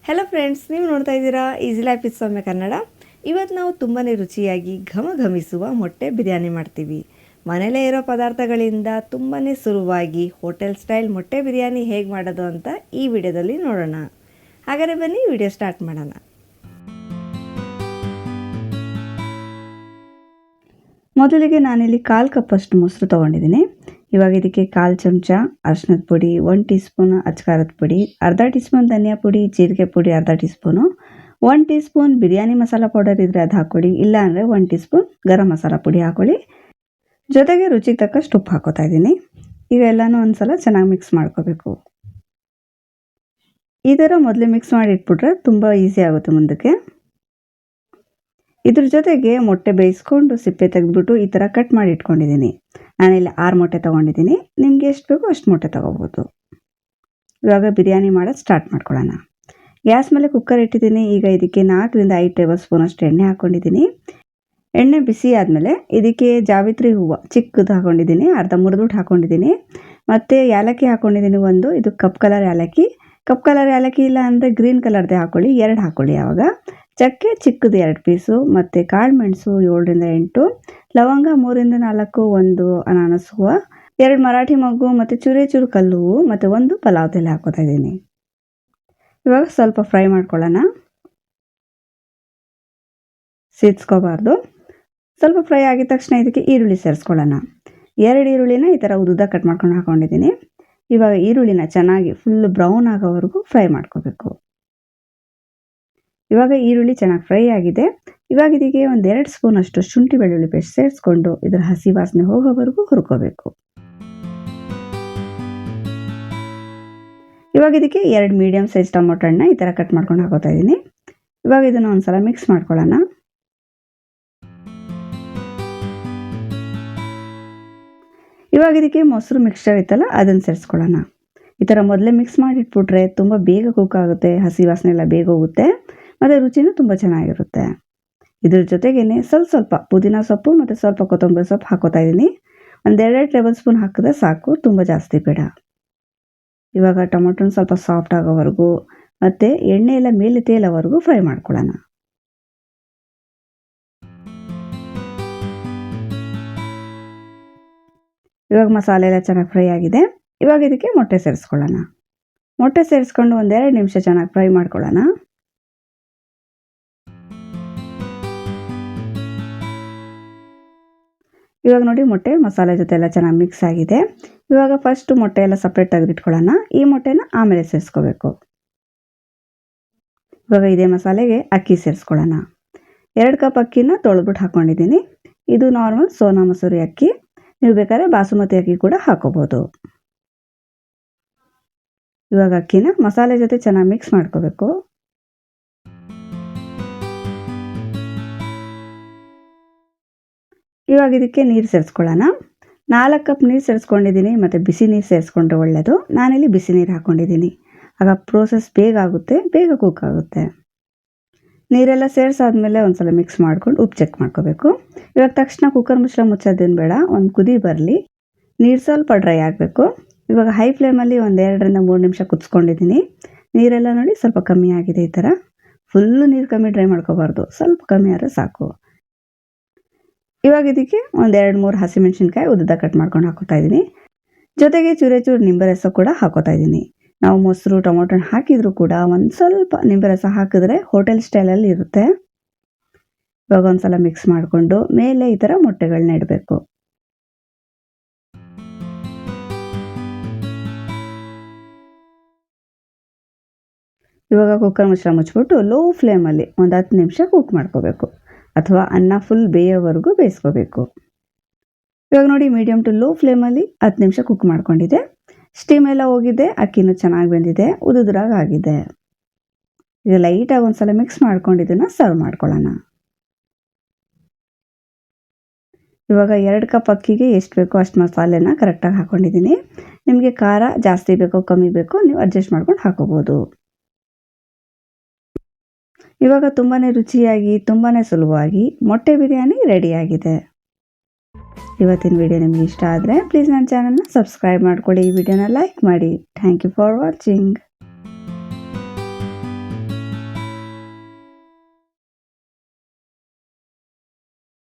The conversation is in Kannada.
ಹೆಲೋ ಫ್ರೆಂಡ್ಸ್, ನೀವು ನೋಡ್ತಾ ಇದ್ದೀರಾ ಈಸಿ ಲೈಫ್ ವಿತ್ ಸೌಮ್ಯ ಕನ್ನಡ. ಇವತ್ತು ನಾವು ತುಂಬಾ ರುಚಿಯಾಗಿ ಘಮಿಸುವ ಮೊಟ್ಟೆ ಬಿರಿಯಾನಿ ಮಾಡ್ತೀವಿ. ಮನೇಲೇ ಇರೋ ಪದಾರ್ಥಗಳಿಂದ ತುಂಬಾ ಸುಲಭವಾಗಿ ಹೋಟೆಲ್ ಸ್ಟೈಲ್ ಮೊಟ್ಟೆ ಬಿರಿಯಾನಿ ಹೇಗೆ ಮಾಡೋದು ಅಂತ ಈ ವಿಡಿಯೋದಲ್ಲಿ ನೋಡೋಣ. ಹಾಗಾದರೆ ಬನ್ನಿ ವಿಡಿಯೋ ಸ್ಟಾರ್ಟ್ ಮಾಡೋಣ. ಮೊದಲಿಗೆ ನಾನಿಲ್ಲಿ 1/4 ಕಪ್ಪಷ್ಟು ಮೊಸರು ತೊಗೊಂಡಿದ್ದೀನಿ. ಇವಾಗ ಇದಕ್ಕೆ 1/4 ಚಮಚ ಅರಿಶಿನದ ಪುಡಿ, 1 ಟೀ ಸ್ಪೂನ್ ಅಚ್ಕಾರದ ಪುಡಿ, ಅರ್ಧ ಟೀ ಸ್ಪೂನ್ ಧನಿಯಾ ಪುಡಿ, ಜೀರಿಗೆ ಪುಡಿ ಅರ್ಧ tea spoon, 1 tea spoon biryani masala powder ಇದ್ದರೆ ಅದು ಹಾಕ್ಕೊಳ್ಳಿ, ಇಲ್ಲ ಅಂದರೆ 1 ಟೀ ಸ್ಪೂನ್ ಗರಂ ಮಸಾಲ ಪುಡಿ ಹಾಕ್ಕೊಳ್ಳಿ. ಜೊತೆಗೆ ರುಚಿಗೆ ತಕ್ಕಷ್ಟು ಉಪ್ಪು ಹಾಕೋತಾ ಇದ್ದೀನಿ. ಇವೆಲ್ಲನೂ ಒಂದ್ಸಲ ಚೆನ್ನಾಗಿ ಮಿಕ್ಸ್ ಮಾಡ್ಕೋಬೇಕು. ಈ ಥರ ಮೊದಲೇ ಮಿಕ್ಸ್ ಮಾಡಿ ಇಟ್ಬಿಟ್ರೆ ತುಂಬ ಈಸಿ ಆಗುತ್ತೆ ಮುಂದಕ್ಕೆ. ಇದ್ರ ಜೊತೆಗೆ ಮೊಟ್ಟೆ ಬೇಯಿಸ್ಕೊಂಡು ಸಿಪ್ಪೆ ತೆಗೆದ್ಬಿಟ್ಟು ಈ ಥರ ಕಟ್ ಮಾಡಿ ಇಟ್ಕೊಂಡಿದ್ದೀನಿ. ನಾನಿಲ್ಲಿ 6 ಮೊಟ್ಟೆ ತೊಗೊಂಡಿದ್ದೀನಿ. ನಿಮಗೆ ಎಷ್ಟು ಬೇಕೋ ಅಷ್ಟು ಮೊಟ್ಟೆ ತೊಗೋಬೋದು. ಇವಾಗ ಬಿರಿಯಾನಿ ಮಾಡೋದು ಸ್ಟಾರ್ಟ್ ಮಾಡ್ಕೊಳ್ಳೋಣ. ಗ್ಯಾಸ್ ಮೇಲೆ ಕುಕ್ಕರ್ ಇಟ್ಟಿದ್ದೀನಿ. ಈಗ ಇದಕ್ಕೆ 4ರಿಂದ 5 ಟೇಬಲ್ ಸ್ಪೂನ್ ಅಷ್ಟು ಎಣ್ಣೆ ಹಾಕ್ಕೊಂಡಿದ್ದೀನಿ. ಎಣ್ಣೆ ಬಿಸಿ ಆದಮೇಲೆ ಇದಕ್ಕೆ ಜಾವಿತ್ರಿ ಹೂವು ಚಿಕ್ಕದು ಹಾಕ್ಕೊಂಡಿದ್ದೀನಿ, ಅರ್ಧ ಮುರಿದ್ಬಿಟ್ಟು ಹಾಕ್ಕೊಂಡಿದ್ದೀನಿ. ಮತ್ತು ಏಲಕ್ಕಿ ಹಾಕ್ಕೊಂಡಿದ್ದೀನಿ ಒಂದು, ಇದು ಕಪ್ ಕಲರ್ ಏಲಕ್ಕಿ. ಕಪ್ ಕಲರ್ ಏಲಕ್ಕಿ ಇಲ್ಲ ಅಂದರೆ ಗ್ರೀನ್ ಕಲರ್ದೇ ಹಾಕ್ಕೊಳ್ಳಿ, 2 ಹಾಕ್ಕೊಳ್ಳಿ. ಆವಾಗ ಚಕ್ಕೆ ಚಿಕ್ಕದು 2 ಪೀಸು, ಮತ್ತು ಕಾಳು ಮೆಣಸು 7ರಿಂದ 8, ಲವಂಗ 3ರಿಂದ 4, ಒಂದು ಅನಾನಸ್ ಹೂವು, 2 ಮರಾಠಿ ಮೊಗ್ಗು, ಮತ್ತು ಚೂರು ಕಲ್ಲು ಹೂವು, ಮತ್ತು 1 ಪಲಾವ್ ಎಲೆ ಹಾಕೋತಾ ಇದ್ದೀನಿ. ಇವಾಗ ಸ್ವಲ್ಪ ಫ್ರೈ ಮಾಡ್ಕೊಳ್ಳೋಣ, ಸೇರಿಸ್ಕೋಬಾರ್ದು. ಸ್ವಲ್ಪ ಫ್ರೈ ಆಗಿದ ತಕ್ಷಣ ಇದಕ್ಕೆ ಈರುಳ್ಳಿ ಸೇರಿಸ್ಕೊಳ್ಳೋಣ. 2 ಈರುಳ್ಳಿನ ಈ ಥರ ಉದ್ದ ಕಟ್ ಮಾಡ್ಕೊಂಡು ಹಾಕ್ಕೊಂಡಿದ್ದೀನಿ. ಇವಾಗ ಈರುಳ್ಳಿನ ಚೆನ್ನಾಗಿ ಫುಲ್ ಬ್ರೌನ್ ಆಗೋವರೆಗೂ ಫ್ರೈ ಮಾಡ್ಕೋಬೇಕು. ಇವಾಗ ಈರುಳ್ಳಿ ಚೆನ್ನಾಗಿ ಫ್ರೈ ಆಗಿದೆ. ಇವಾಗ ಇದಕ್ಕೆ 2 ಸ್ಪೂನ್ ಅಷ್ಟು ಶುಂಠಿ ಬೆಳ್ಳುಳ್ಳಿ ಪೇಸ್ಟ್ ಸೇರಿಸ್ಕೊಂಡು ಇದರ ಹಸಿ ವಾಸನೆ ಹೋಗೋವರೆಗೂ ಹುರ್ಕೋಬೇಕು. ಇವಾಗ ಇದಕ್ಕೆ 2 ಮೀಡಿಯಮ್ ಸೈಜ್ ಟೊಮೊಟೊ ಹಣ್ಣು ಈ ಥರ ಕಟ್ ಮಾಡ್ಕೊಂಡು ಹಾಕೋತಾ ಇದ್ದೀನಿ. ಇವಾಗ ಇದನ್ನು ಒಂದ್ಸಲ ಮಿಕ್ಸ್ ಮಾಡ್ಕೊಳ್ಳೋಣ. ಇವಾಗ ಇದಕ್ಕೆ ಮೊಸರು ಮಿಕ್ಸ್ಚರ್ ಇತ್ತಲ್ಲ ಅದನ್ನು ಸೇರಿಸ್ಕೊಳ್ಳೋಣ. ಈ ಥರ ಮೊದಲೇ ಮಿಕ್ಸ್ ಮಾಡಿಟ್ಬಿಟ್ರೆ ತುಂಬ ಬೇಗ ಕುಕ್ ಆಗುತ್ತೆ, ಹಸಿ ವಾಸನೆ ಎಲ್ಲ ಬೇಗ ಹೋಗುತ್ತೆ, ಮತ್ತು ರುಚಿನೂ ತುಂಬ ಚೆನ್ನಾಗಿರುತ್ತೆ. ಇದ್ರ ಜೊತೆಗೇ ಸ್ವಲ್ಪ ಪುದೀನ ಸೊಪ್ಪು ಮತ್ತು ಸ್ವಲ್ಪ ಕೊತ್ತಂಬರಿ ಸೊಪ್ಪು ಹಾಕೋತಾ ಇದ್ದೀನಿ. 2 ಟೇಬಲ್ ಸ್ಪೂನ್ ಹಾಕಿದ್ರೆ ಸಾಕು, ತುಂಬ ಜಾಸ್ತಿ ಬೇಡ. ಇವಾಗ ಟೊಮೊಟೊನ ಸ್ವಲ್ಪ ಸಾಫ್ಟ್ ಆಗೋವರೆಗೂ ಮತ್ತು ಎಣ್ಣೆ ಎಲ್ಲ ಮೇಲೆ ತೇಲೋವರೆಗೂ ಫ್ರೈ ಮಾಡ್ಕೊಳ್ಳೋಣ. ಇವಾಗ ಮಸಾಲೆ ಎಲ್ಲ ಚೆನ್ನಾಗಿ ಫ್ರೈ ಆಗಿದೆ. ಇವಾಗ ಇದಕ್ಕೆ ಮೊಟ್ಟೆ ಸೇರಿಸ್ಕೊಳ್ಳೋಣ. ಮೊಟ್ಟೆ ಸೇರಿಸ್ಕೊಂಡು 2 ನಿಮಿಷ ಚೆನ್ನಾಗಿ ಫ್ರೈ ಮಾಡ್ಕೊಳ್ಳೋಣ. ಇವಾಗ ನೋಡಿ ಮೊಟ್ಟೆ ಮಸಾಲೆ ಜೊತೆ ಎಲ್ಲ ಚೆನ್ನಾಗಿ ಮಿಕ್ಸ್ ಆಗಿದೆ. ಇವಾಗ ಫಸ್ಟು ಮೊಟ್ಟೆ ಎಲ್ಲ ಸಪ್ರೇಟ್ ತೆಗೆದಿಟ್ಕೊಳ್ಳೋಣ. ಈ ಮೊಟ್ಟೆನ ಆಮೇಲೆ ಸೇರಿಸ್ಕೋಬೇಕು. ಇವಾಗ ಇದೇ ಮಸಾಲೆಗೆ ಅಕ್ಕಿ ಸೇರಿಸ್ಕೊಳ್ಳೋಣ. 2 ಕಪ್ ಅಕ್ಕಿನ ತೊಳೆದ್ಬಿಟ್ಟು ಹಾಕ್ಕೊಂಡಿದ್ದೀನಿ. ಇದು ನಾರ್ಮಲ್ ಸೋನಾ ಮಸೂರಿ ಅಕ್ಕಿ. ನೀವು ಬೇಕಾದ್ರೆ ಬಾಸುಮತಿ ಅಕ್ಕಿ ಕೂಡ ಹಾಕೋಬೋದು. ಇವಾಗ ಅಕ್ಕಿನ ಮಸಾಲೆ ಜೊತೆ ಚೆನ್ನಾಗಿ ಮಿಕ್ಸ್ ಮಾಡ್ಕೋಬೇಕು. ಇವಾಗ ಇದಕ್ಕೆ ನೀರು ಸೇರಿಸ್ಕೊಳ್ಳೋಣ. 4 ಕಪ್ ನೀರು ಸೇರಿಸ್ಕೊಂಡಿದ್ದೀನಿ, ಮತ್ತು ಬಿಸಿ ನೀರು ಸೇರಿಸ್ಕೊಂಡ್ರೆ ಒಳ್ಳೆಯದು. ನಾನಿಲ್ಲಿ ಬಿಸಿ ನೀರು ಹಾಕ್ಕೊಂಡಿದ್ದೀನಿ. ಆಗ ಪ್ರೋಸೆಸ್ ಬೇಗ ಆಗುತ್ತೆ, ಬೇಗ ಕುಕ್ ಆಗುತ್ತೆ. ನೀರೆಲ್ಲ ಸೇರಿಸಾದ್ಮೇಲೆ ಒಂದ್ಸಲ ಮಿಕ್ಸ್ ಮಾಡ್ಕೊಂಡು ಉಪ್ಪು ಚೆಕ್ ಮಾಡ್ಕೋಬೇಕು. ಇವಾಗ ತಕ್ಷಣ ಕುಕ್ಕರ್ ಮುಚ್ಚಳ ಮುಚ್ಚೋದೇನು ಬೇಡ, ಒಂದು ಕುದಿ ಬರಲಿ, ನೀರು ಸ್ವಲ್ಪ ಡ್ರೈ ಆಗಬೇಕು. ಇವಾಗ ಹೈ ಫ್ಲೇಮಲ್ಲಿ 2ರಿಂದ 3 ನಿಮಿಷ ಕುದಿಸ್ಕೊಂಡಿದ್ದೀನಿ. ನೀರೆಲ್ಲ ನೋಡಿ ಸ್ವಲ್ಪ ಕಮ್ಮಿ ಆಗಿದೆ. ಈ ಥರ ಫುಲ್ಲು ನೀರು ಕಮ್ಮಿ ಡ್ರೈ ಮಾಡ್ಕೋಬಾರ್ದು, ಸ್ವಲ್ಪ ಕಮ್ಮಿ ಆದರೆ ಸಾಕು. ಇವಾಗ ಇದಕ್ಕೆ 2-3 ಹಸಿಮೆಣಸಿನ್ಕಾಯಿ ಉದ್ದ ಕಟ್ ಮಾಡ್ಕೊಂಡು ಹಾಕೋತಾ ಇದ್ದೀನಿ. ಜೊತೆಗೆ ಚೂರು ನಿಂಬೆ ರಸ ಕೂಡ ಹಾಕೋತಾ ಇದ್ದೀನಿ. ನಾವು ಮೊಸರು ಟೊಮೊಟೊ ಹಾಕಿದರೂ ಕೂಡ ಒಂದು ಸ್ವಲ್ಪ ನಿಂಬೆ ರಸ ಹಾಕಿದ್ರೆ ಹೋಟೆಲ್ ಸ್ಟೈಲಲ್ಲಿ ಇರುತ್ತೆ. ಇವಾಗ ಒಂದ್ಸಲ ಮಿಕ್ಸ್ ಮಾಡಿಕೊಂಡು ಮೇಲೆ ಈ ಥರ ಮೊಟ್ಟೆಗಳನ್ನ ಇಡಬೇಕು. ಇವಾಗ ಕುಕ್ಕರ್ ಮುಚ್ಚಳ ಮುಚ್ಚಿಬಿಟ್ಟು ಲೋ ಫ್ಲೇಮಲ್ಲಿ 10 ನಿಮಿಷ ಕುಕ್ ಮಾಡ್ಕೋಬೇಕು, ಅಥವಾ ಅನ್ನ ಫುಲ್ ಬೇಯೋವರೆಗೂ ಬೇಯಿಸ್ಕೋಬೇಕು. ಇವಾಗ ನೋಡಿ ಮೀಡಿಯಮ್ ಟು ಲೋ ಫ್ಲೇಮಲ್ಲಿ 10 ನಿಮಿಷ ಕುಕ್ ಮಾಡ್ಕೊಂಡಿದೆ. ಸ್ಟೀಮ್ ಎಲ್ಲ ಹೋಗಿದೆ, ಅಕ್ಕಿನೂ ಚೆನ್ನಾಗಿ ಬೆಂದಿದೆ, ಉದುದ್ರಾಗ ಆಗಿದೆ. ಈಗ ಲೈಟಾಗಿ ಒಂದ್ಸಲ ಮಿಕ್ಸ್ ಮಾಡ್ಕೊಂಡು ಇದನ್ನು ಸರ್ವ್ ಮಾಡ್ಕೊಳ್ಳೋಣ. ಇವಾಗ 2 ಕಪ್ ಅಕ್ಕಿಗೆ ಎಷ್ಟು ಬೇಕೋ ಅಷ್ಟು ಮಸಾಲೆನ ಕರೆಕ್ಟಾಗಿ ಹಾಕ್ಕೊಂಡಿದ್ದೀನಿ. ನಿಮಗೆ ಖಾರ ಜಾಸ್ತಿ ಬೇಕೋ ಕಮ್ಮಿ ಬೇಕೋ ನೀವು ಅಡ್ಜಸ್ಟ್ ಮಾಡ್ಕೊಂಡು ಹಾಕೋಬೋದು. ಇವಾಗ ತುಂಬಾ ರುಚಿಯಾಗಿ ತುಂಬಾ ಸುಲಭವಾಗಿ ಮೊಟ್ಟೆ ಬಿರಿಯಾನಿ ರೆಡಿಯಾಗಿದೆ. ಇವತ್ತಿನ ವಿಡಿಯೋ ನಿಮಗೆ ಇಷ್ಟ ಆದರೆ ಪ್ಲೀಸ್ ನನ್ನ ಚಾನಲ್ನ ಸಬ್ಸ್ಕ್ರೈಬ್ ಮಾಡ್ಕೊಳ್ಳಿ, ಈ ವಿಡಿಯೋನ ಲೈಕ್ ಮಾಡಿ. Thank you for watching.